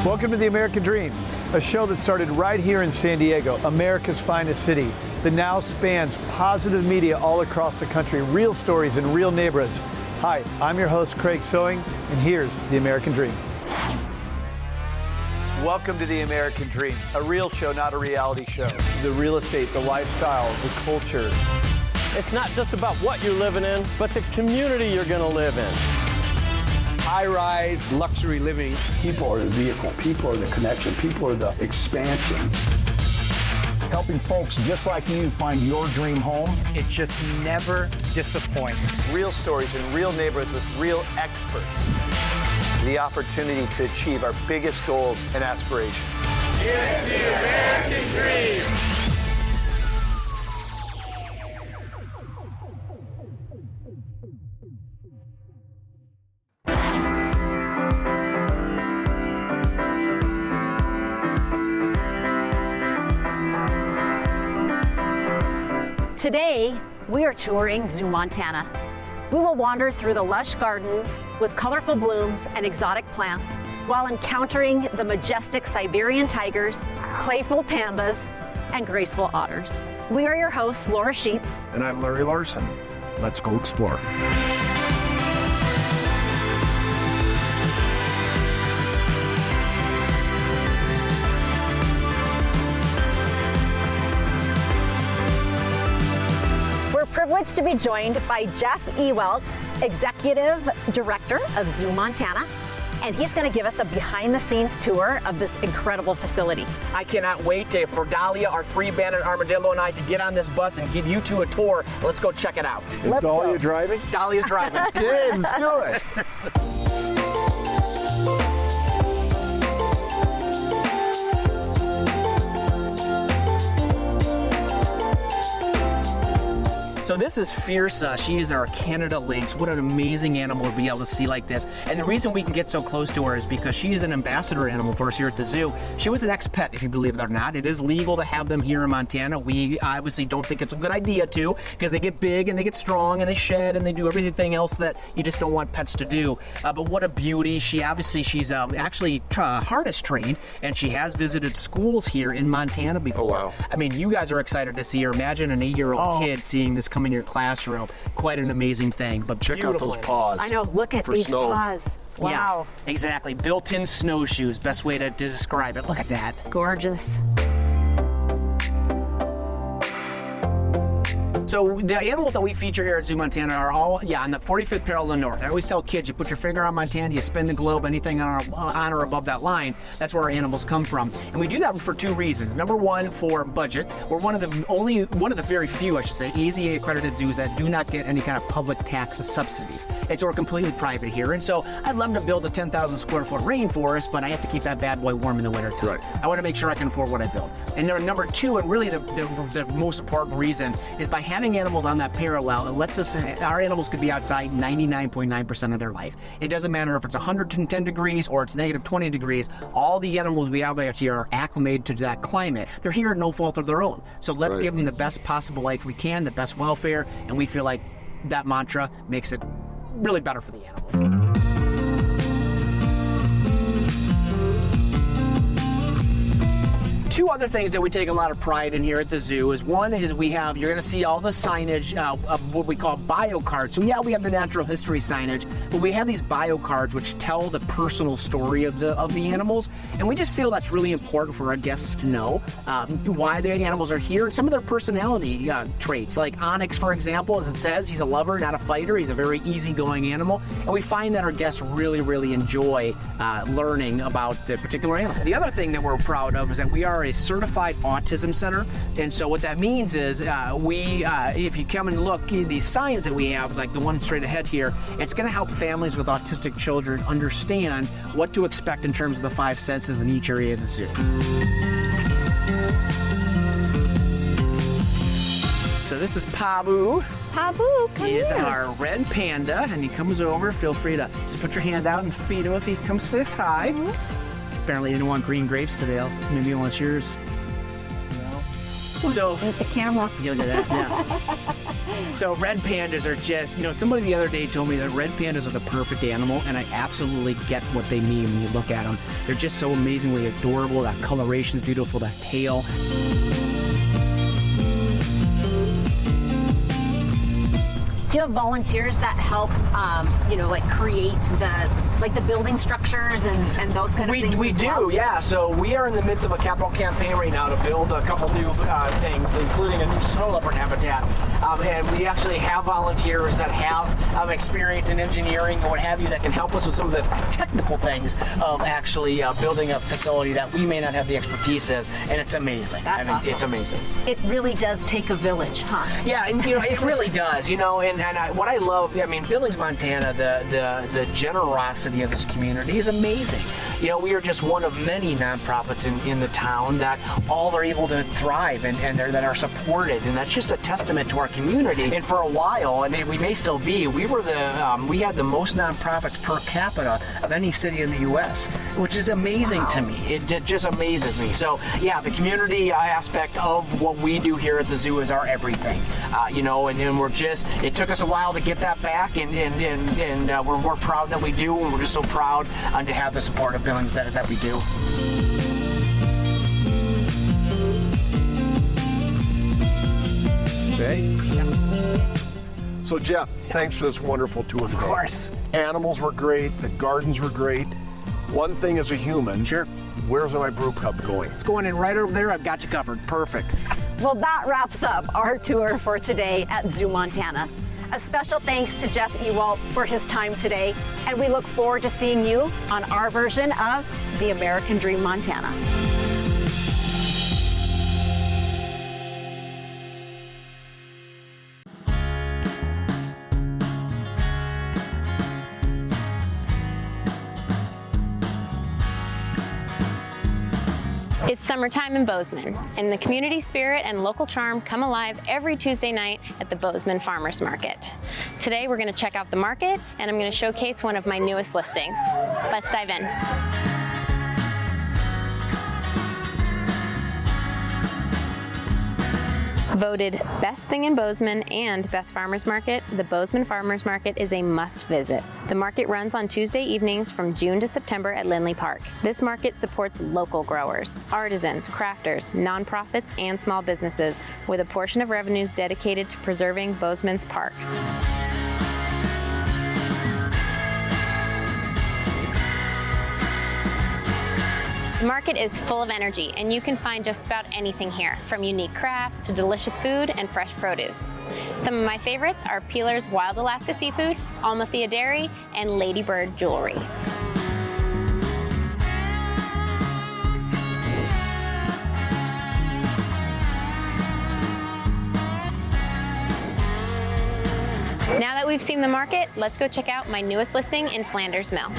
Welcome to The American Dream, a show that started right here in San Diego, America's finest city, that now spans positive media all across the country, real stories in real neighborhoods. Hi, I'm your host, Craig Sewing, and here's The American Dream. Welcome to The American Dream, a real show, not a reality show. The real estate, the lifestyle, the culture. It's not just about what you're living in, but the community you're going to live in. High-rise luxury living. People are the vehicle, people are the connection, people are the expansion. Helping folks just like you find your dream home. It just never disappoints. Real stories in real neighborhoods with real experts. The opportunity to achieve our biggest goals and aspirations. It's the American Dream! Today, we are touring Zoo, Montana. We will wander through the lush gardens with colorful blooms and exotic plants while encountering the majestic Siberian tigers, playful pandas, and graceful otters. We are your hosts, Laura Sheets. And I'm Larry Larson. Let's go explore. Privileged to be joined by Jeff Ewelt, Executive Director of Zoo Montana, and he's going to give us a behind-the-scenes tour of this incredible facility. I cannot wait for Dahlia, our three-banded armadillo, and I to get on this bus and give you two a tour. Let's go check it out. Is Dahlia driving? Dahlia's driving. Good, let's do it. So this is Fierce. She is our Canada lynx. What an amazing animal to be able to see like this. And the reason we can get so close to her is because she is an ambassador animal for us here at the zoo. She was an ex-pet, if you believe it or not. It is legal to have them here in Montana. We obviously don't think it's a good idea to, because they get big and they get strong and they shed and they do everything else that you just don't want pets to do. But what a beauty. She's actually harness trained, and she has visited schools here in Montana before. Oh, wow. I mean, you guys are excited to see her. Imagine an 8-year-old kid seeing this come in your classroom. Quite an amazing thing. But check out those paws. I know, look at these paws. Wow. Yeah, exactly. Built-in snowshoes. Best way to describe it. Look at that. Gorgeous. So the animals that we feature here at Zoo Montana are all, on the 45th parallel to the north. I always tell kids, you put your finger on Montana, you spin the globe, anything on or above that line, that's where our animals come from. And we do that for two reasons. Number one, for budget. We're one of the very few, I should say, AZA accredited zoos that do not get any kind of public tax subsidies. And so we're completely private here. And so I'd love to build a 10,000 square foot rainforest, but I have to keep that bad boy warm in the winter time. Right. I want to make sure I can afford what I build. And number two, and really the most important reason, is by having animals on that parallel, it lets us, our animals could be outside 99.9% of their life. It doesn't matter if it's 110 degrees or it's negative 20 degrees. All the animals we have out here are acclimated to that climate. They're here at no fault of their own. So let's give them the best possible life we can, the best welfare, and we feel like that mantra makes it really better for the animal. Two other things that we take a lot of pride in here at the zoo is, one is you're going to see all the signage of what we call bio cards. So we have the natural history signage, but we have these bio cards which tell the personal story of the animals, and we just feel that's really important for our guests to know why the animals are here, and some of their personality traits. Like Onyx, for example, as it says, he's a lover, not a fighter. He's a very easygoing animal, and we find that our guests really, really enjoy learning about the particular animal. The other thing that we're proud of is that we are a certified autism center, and so what that means is if you come and look, these signs that we have, like the one straight ahead here, it's going to help families with autistic children understand what to expect in terms of the 5 senses in each area of the zoo. So this is Pabu. Pabu, come He is here. our red panda, and he comes over. Feel free to just put your hand out and feed him if he comes to say hi. Apparently you didn't want green grapes today. Maybe he wants yours. No. So Eat the camera. you'll get that, yeah. So red pandas are just, somebody the other day told me that red pandas are the perfect animal, and I absolutely get what they mean when you look at them. They're just so amazingly adorable. That coloration is beautiful, that tail. Do you have volunteers that help, create the building structures and those kind of things? We do, well? yeah. So we are in the midst of a capital campaign right now to build a couple new things, including a new snow leopard habitat. And we actually have volunteers that have experience in engineering and what have you that can help us with some of the technical things of actually building a facility that we may not have the expertise as, and it's amazing. That's awesome. It's amazing. It really does take a village, huh? Yeah, and it really does. What I love, Billings, Montana, the generosity of this community is amazing. We are just one of many nonprofits in the town that all are able to thrive and that are supported, and that's just a testament to our community. And for a while, and we may still be, we had the most nonprofits per capita of any city in the U.S., which is amazing to me. It just amazes me. So yeah, the community aspect of what we do here at the zoo is our everything. And we're just, it took us a while to get that back, and we're proud that we do, and we're just so proud to have the support of Billings that we do. Okay. So Jeff, thanks for this wonderful tour. Of course. Animals were great, the gardens were great. One thing as a human, Sure. Where's my brew cup going? It's going in right over there. I've got you covered. Perfect. Well, that wraps up our tour for today at Zoo Montana. A special thanks to Jeff Ewalt for his time today, and we look forward to seeing you on our version of the American Dream Montana. It's summertime in Bozeman, and the community spirit and local charm come alive every Tuesday night at the Bozeman Farmers Market. Today we're going to check out the market, and I'm going to showcase one of my newest listings. Let's dive in. Voted Best Thing in Bozeman and Best Farmers Market, the Bozeman Farmers Market is a must visit. The market runs on Tuesday evenings from June to September at Lindley Park. This market supports local growers, artisans, crafters, nonprofits, and small businesses, with a portion of revenues dedicated to preserving Bozeman's parks. The market is full of energy, and you can find just about anything here, from unique crafts to delicious food and fresh produce. Some of my favorites are Peeler's Wild Alaska Seafood, Almatheia Dairy, and Ladybird Jewelry. Now that we've seen the market, let's go check out my newest listing in Flanders Mill.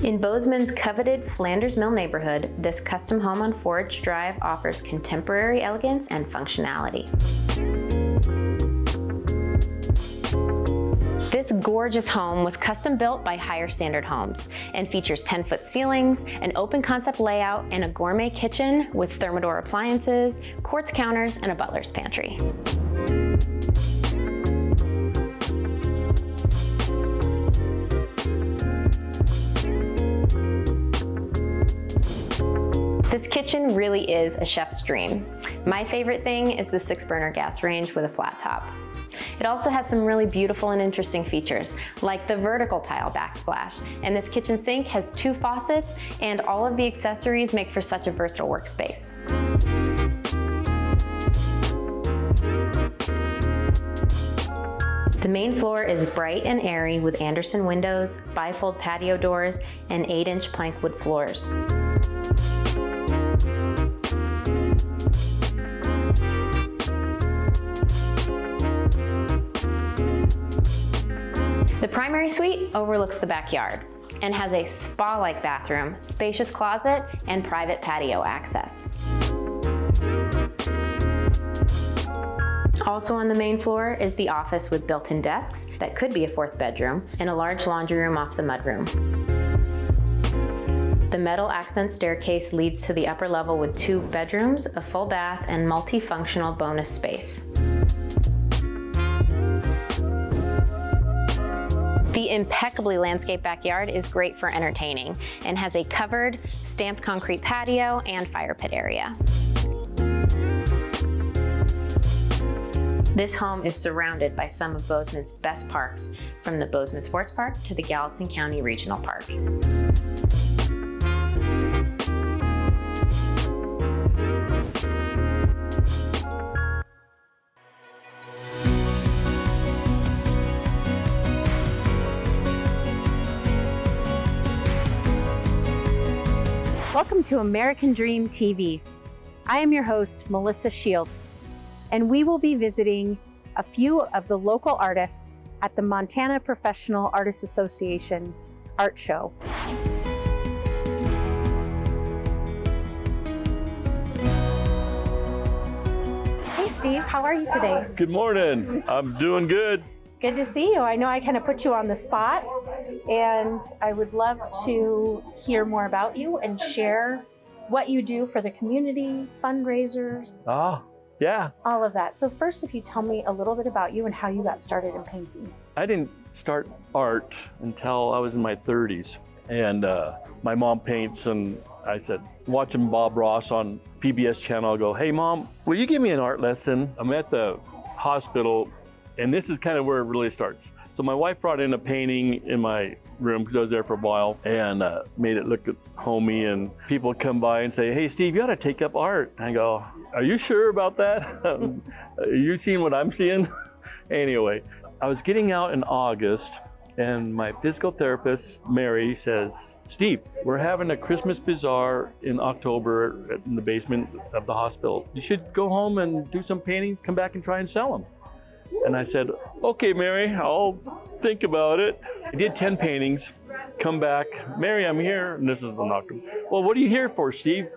In Bozeman's coveted Flanders Mill neighborhood, this custom home on Forage Drive offers contemporary elegance and functionality. This gorgeous home was custom built by Higher Standard Homes and features 10-foot ceilings, an open concept layout, and a gourmet kitchen with Thermador appliances, quartz counters, and a butler's pantry. This kitchen really is a chef's dream. My favorite thing is the 6-burner gas range with a flat top. It also has some really beautiful and interesting features, like the vertical tile backsplash, and this kitchen sink has 2 faucets, and all of the accessories make for such a versatile workspace. The main floor is bright and airy with Anderson windows, bifold patio doors, and 8-inch plank wood floors. The primary suite overlooks the backyard and has a spa-like bathroom, spacious closet, and private patio access. Also on the main floor is the office with built-in desks that could be a fourth bedroom and a large laundry room off the mudroom. The metal accent staircase leads to the upper level with 2 bedrooms, a full bath, and multifunctional bonus space. The impeccably landscaped backyard is great for entertaining and has a covered, stamped concrete patio and fire pit area. This home is surrounded by some of Bozeman's best parks, from the Bozeman Sports Park to the Gallatin County Regional Park. Welcome to American Dream TV. I am your host, Melissa Shields, and we will be visiting a few of the local artists at the Montana Professional Artists Association Art Show. Hey Steve, how are you today? Good morning. I'm doing good. Good to see you. I know I kind of put you on the spot, and I would love to hear more about you and share what you do for the community, fundraisers. Yeah. All of that. So first, if you tell me a little bit about you and how you got started in painting. I didn't start art until I was in my 30s. And my mom paints, and I said, watching Bob Ross on PBS channel, I go, hey Mom, will you give me an art lesson? I'm at the hospital, and this is kind of where it really starts. So my wife brought in a painting in my room because I was there for a while, and made it look homey, and people come by and say, hey Steve, you ought to take up art. And I go, are you sure about that? Are you seeing what I'm seeing? Anyway, I was getting out in August, and my physical therapist, Mary, says, Steve, we're having a Christmas bazaar in October in the basement of the hospital. You should go home and do some painting, come back and try and sell them. And I said, okay, Mary, I'll think about it. I did 10 paintings, come back, Mary, I'm here. And this is in October. Well, what are you here for, Steve?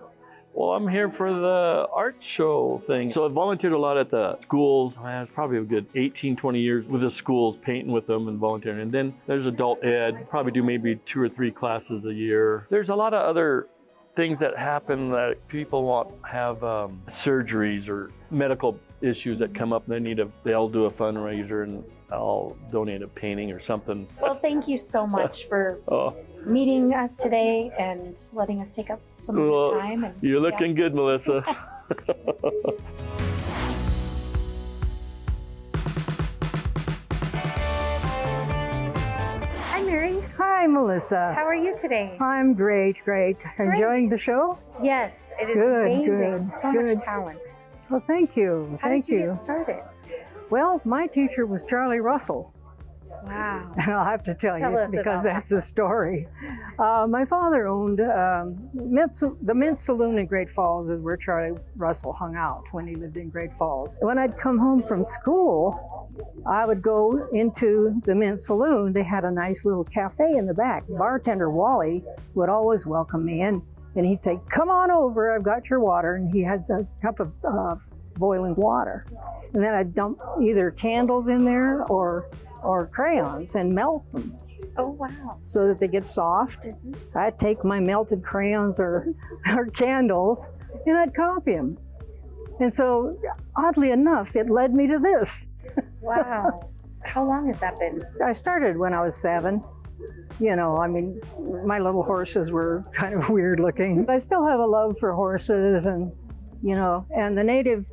Well, I'm here for the art show thing. So I volunteered a lot at the schools. I was probably a good 18, 20 years with the schools, painting with them and volunteering. And then there's adult ed, probably do maybe 2 or 3 classes a year. There's a lot of other things that happen that people want have surgeries or medical issues that come up, and they'll do a fundraiser, and I'll donate a painting or something. Well, thank you so much for meeting us today and letting us take up some of your time. And, you're looking good, Melissa. Hi, Mary. Hi, Melissa. How are you today? I'm great. Enjoying the show? Yes, it is amazing. So much talent. Well, thank you. How did you get started? Well, my teacher was Charlie Russell. Wow. And I'll have to tell you us because that's the story. My father owned the Mint Saloon in Great Falls, is where Charlie Russell hung out when he lived in Great Falls. When I'd come home from school, I would go into the Mint Saloon. They had a nice little cafe in the back. Bartender Wally would always welcome me in, and he'd say, come on over, I've got your water. And he had a cup of boiling water. And then I'd dump either candles in there or crayons and melt them. Oh, wow. So that they get soft. I'd take my melted crayons or candles, and I'd copy them. And so, oddly enough, it led me to this. Wow. How long has that been? I started when I was 7. You know, I mean, my little horses were kind of weird looking. I still have a love for horses, and, you know, and the native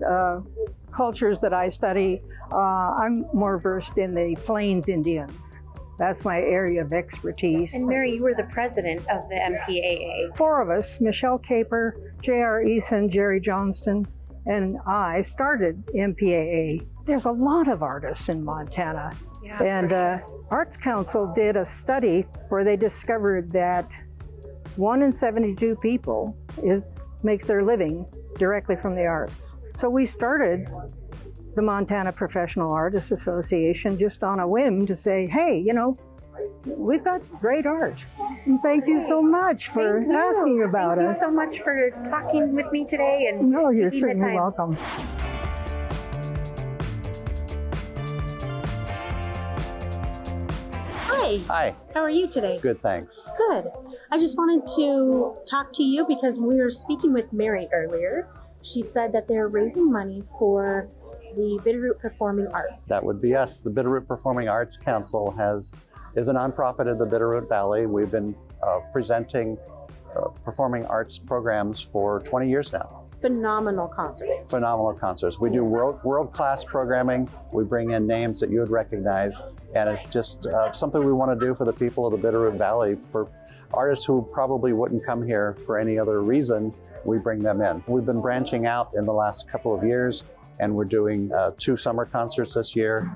cultures that I study, I'm more versed in the Plains Indians. That's my area of expertise. And Mary, you were the president of the MPAA. 4 of us, Michelle Caper, J.R. Eason, Jerry Johnston, and I started MPAA. There's a lot of artists in Montana. Yeah, and Arts Council did a study where they discovered that 1 in 72 people makes their living directly from the arts. So we started the Montana Professional Artists Association just on a whim to say, hey, you know, we've got great art. And thank you so much for asking about us. Thank you so much for talking with me today and you're certainly welcome. Hi. Hi. How are you today? Good, thanks. Good. I just wanted to talk to you because we were speaking with Mary earlier. She said that they're raising money for the Bitterroot Performing Arts. That would be us. The Bitterroot Performing Arts Council is a nonprofit in the Bitterroot Valley. We've been presenting performing arts programs for 20 years now. Phenomenal concerts. Phenomenal concerts. We do world-class programming. We bring in names that you would recognize, and it's just something we want to do for the people of the Bitterroot Valley. For artists who probably wouldn't come here for any other reason, we bring them in. We've been branching out in the last couple of years, and we're doing 2 summer concerts this year.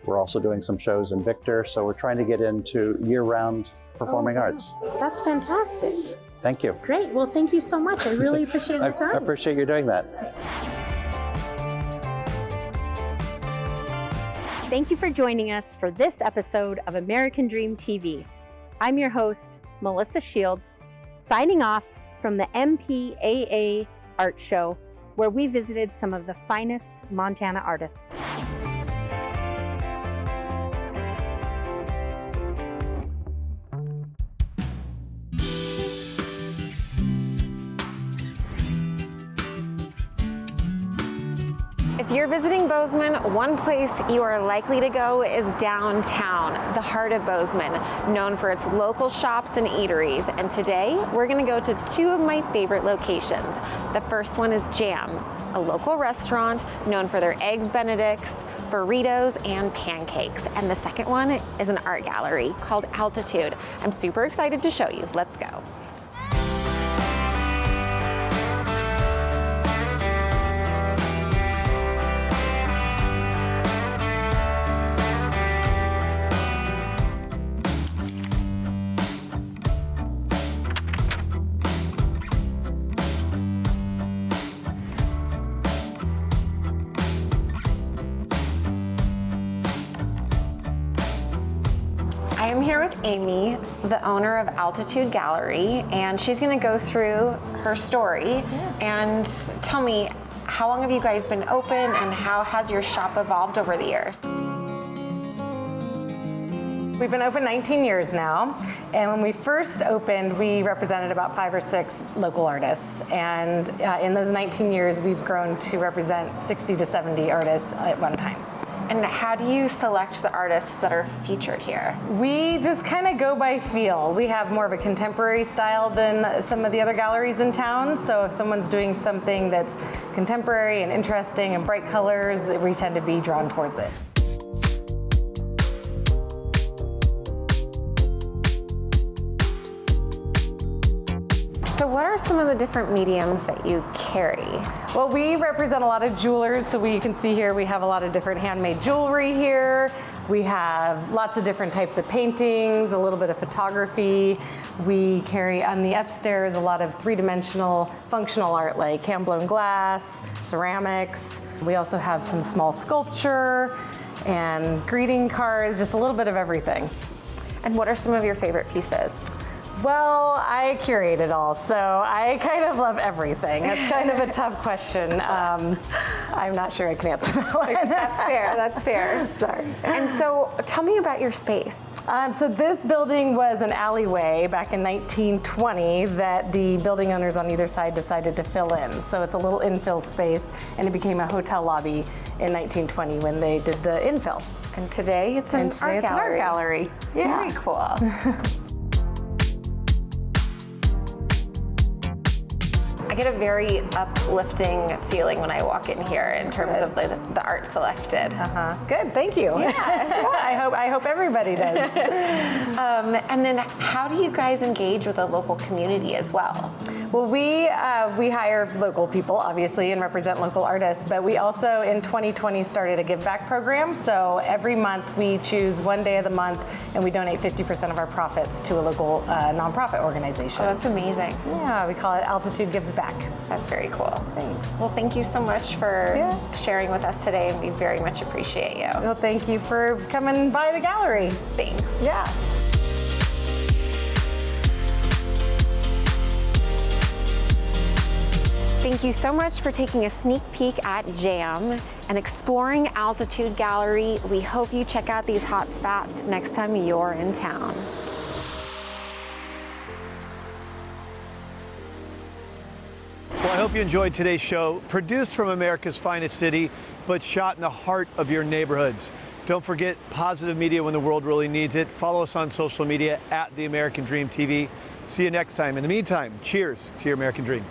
We're also doing some shows in Victor, so we're trying to get into year-round performing arts. That's fantastic. Thank you. Great. Well, thank you so much. I really appreciate your time. I appreciate you doing that. Thank you for joining us for this episode of American Dream TV. I'm your host, Melissa Shields, signing off from the MPAA Art Show, where we visited some of the finest Montana artists. If you're visiting Bozeman, one place you are likely to go is downtown, the heart of Bozeman, known for its local shops and eateries. And today, we're gonna go to 2 of my favorite locations. The first one is Jam, a local restaurant known for their eggs Benedicts, burritos, and pancakes. And the second one is an art gallery called Altitude. I'm super excited to show you. Let's go. I am here with Amy, the owner of Altitude Gallery, and she's going to go through her story and tell me, how long have you guys been open and how has your shop evolved over the years? We've been open 19 years now, and when we first opened, we represented about 5 or 6 local artists, and in those 19 years, we've grown to represent 60 to 70 artists at one time. And how do you select the artists that are featured here? We just kind of go by feel. We have more of a contemporary style than some of the other galleries in town. So if someone's doing something that's contemporary and interesting and bright colors, we tend to be drawn towards it. So what are some of the different mediums that you carry? Well, we represent a lot of jewelers, so you can see here we have a lot of different handmade jewelry here. We have lots of different types of paintings, a little bit of photography. We carry on the upstairs a lot of 3-dimensional functional art like hand-blown glass, ceramics. We also have some small sculpture and greeting cards, just a little bit of everything. And what are some of your favorite pieces? Well, I curate it all, so I kind of love everything. It's kind of a tough question. I'm not sure I can answer that one. That's fair, that's fair. Sorry. And so tell me about your space. So this building was an alleyway back in 1920 that the building owners on either side decided to fill in. So it's a little infill space, and it became a hotel lobby in 1920 when they did the infill. And today it's an art gallery. Yeah. Very cool. I get a very uplifting feeling when I walk in here in terms of the art selected. Good, thank you. Yeah. I hope everybody does. And then how do you guys engage with the local community as well? Well, we hire local people, obviously, and represent local artists, but we also, in 2020, started a give back program. So every month we choose one day of the month and we donate 50% of our profits to a local nonprofit organization. Oh, that's amazing. Yeah, we call it Altitude Gives Back. That's very cool. Thanks. Well, thank you so much for sharing with us today, and we very much appreciate you. Well, thank you for coming by the gallery. Thanks. Yeah. Thank you so much for taking a sneak peek at JAM and exploring Altitude Gallery. We hope you check out these hot spots next time you're in town. Well, I hope you enjoyed today's show, produced from America's finest city, but shot in the heart of your neighborhoods. Don't forget positive media when the world really needs it. Follow us on social media at The American Dream TV. See you next time. In the meantime, cheers to your American dream.